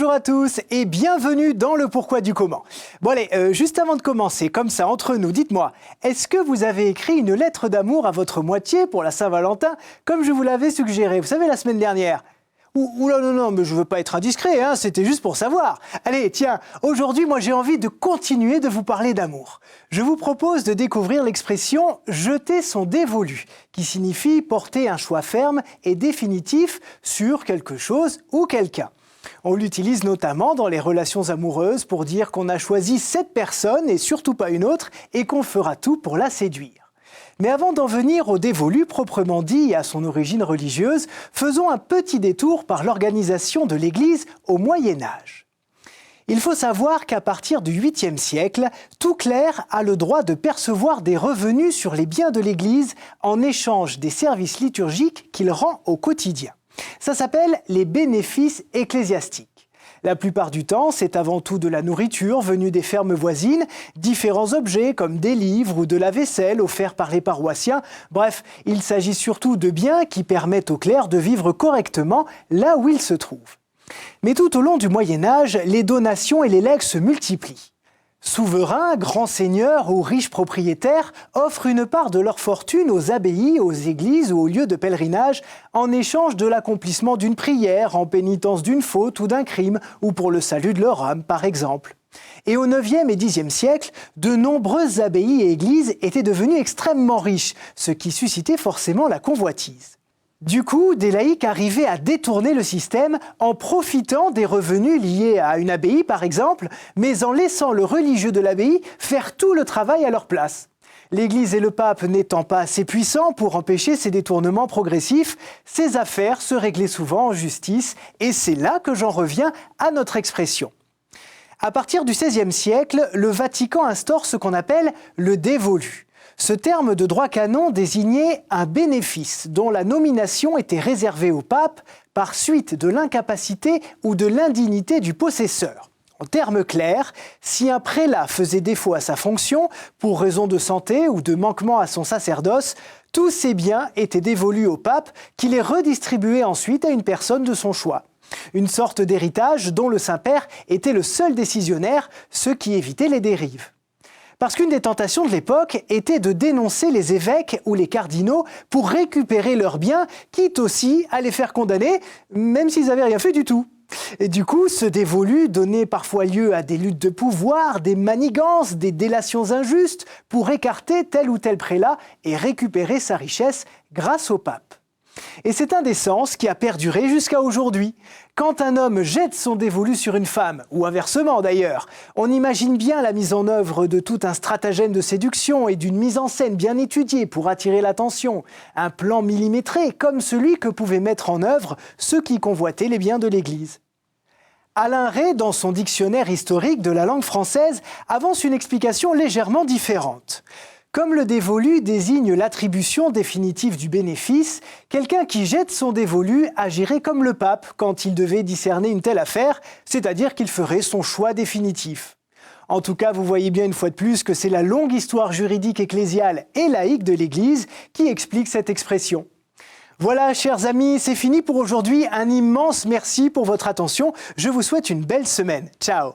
Bonjour à tous et bienvenue dans le pourquoi du comment. Bon allez, juste avant de commencer, comme ça entre nous, dites-moi, est-ce que vous avez écrit une lettre d'amour à votre moitié pour la Saint-Valentin, comme je vous l'avais suggéré, vous savez, la semaine dernière? Oula, non, mais je veux pas être indiscret, hein, c'était juste pour savoir. Allez, tiens, aujourd'hui, moi j'ai envie de continuer de vous parler d'amour. Je vous propose de découvrir l'expression « jeter son dévolu », qui signifie porter un choix ferme et définitif sur quelque chose ou quelqu'un. On l'utilise notamment dans les relations amoureuses pour dire qu'on a choisi cette personne et surtout pas une autre et qu'on fera tout pour la séduire. Mais avant d'en venir au dévolu proprement dit et à son origine religieuse, faisons un petit détour par l'organisation de l'Église au Moyen-Âge. Il faut savoir qu'à partir du 8e siècle, tout clerc a le droit de percevoir des revenus sur les biens de l'Église en échange des services liturgiques qu'il rend au quotidien. Ça s'appelle les bénéfices ecclésiastiques. La plupart du temps, c'est avant tout de la nourriture venue des fermes voisines, différents objets comme des livres ou de la vaisselle offerts par les paroissiens. Bref, il s'agit surtout de biens qui permettent aux clercs de vivre correctement là où ils se trouvent. Mais tout au long du Moyen-Âge, les donations et les legs se multiplient. Souverains, grands seigneurs ou riches propriétaires offrent une part de leur fortune aux abbayes, aux églises ou aux lieux de pèlerinage en échange de l'accomplissement d'une prière, en pénitence d'une faute ou d'un crime, ou pour le salut de leur âme, par exemple. Et au 9e et 10e siècle, de nombreuses abbayes et églises étaient devenues extrêmement riches, ce qui suscitait forcément la convoitise. Du coup, des laïcs arrivaient à détourner le système en profitant des revenus liés à une abbaye, par exemple, mais en laissant le religieux de l'abbaye faire tout le travail à leur place. L'Église et le pape n'étant pas assez puissants pour empêcher ces détournements progressifs, ces affaires se réglaient souvent en justice, et c'est là que j'en reviens à notre expression. À partir du XVIe siècle, le Vatican instaure ce qu'on appelle le dévolu. Ce terme de droit canon désignait un bénéfice dont la nomination était réservée au pape par suite de l'incapacité ou de l'indignité du possesseur. En termes clairs, si un prélat faisait défaut à sa fonction pour raison de santé ou de manquement à son sacerdoce, tous ces biens étaient dévolus au pape qui les redistribuait ensuite à une personne de son choix. Une sorte d'héritage dont le Saint-Père était le seul décisionnaire, ce qui évitait les dérives. Parce qu'une des tentations de l'époque était de dénoncer les évêques ou les cardinaux pour récupérer leurs biens, quitte aussi à les faire condamner, même s'ils n'avaient rien fait du tout. Et du coup, ce dévolu donnait parfois lieu à des luttes de pouvoir, des manigances, des délations injustes pour écarter tel ou tel prélat et récupérer sa richesse grâce au pape. Et c'est un des sens qui a perduré jusqu'à aujourd'hui. Quand un homme jette son dévolu sur une femme, ou inversement d'ailleurs, on imagine bien la mise en œuvre de tout un stratagème de séduction et d'une mise en scène bien étudiée pour attirer l'attention, un plan millimétré comme celui que pouvaient mettre en œuvre ceux qui convoitaient les biens de l'Église. Alain Rey, dans son dictionnaire historique de la langue française, avance une explication légèrement différente. Comme le dévolu désigne l'attribution définitive du bénéfice, quelqu'un qui jette son dévolu agirait comme le pape quand il devait discerner une telle affaire, c'est-à-dire qu'il ferait son choix définitif. En tout cas, vous voyez bien une fois de plus que c'est la longue histoire juridique ecclésiale et laïque de l'Église qui explique cette expression. Voilà, chers amis, c'est fini pour aujourd'hui. Un immense merci pour votre attention. Je vous souhaite une belle semaine. Ciao!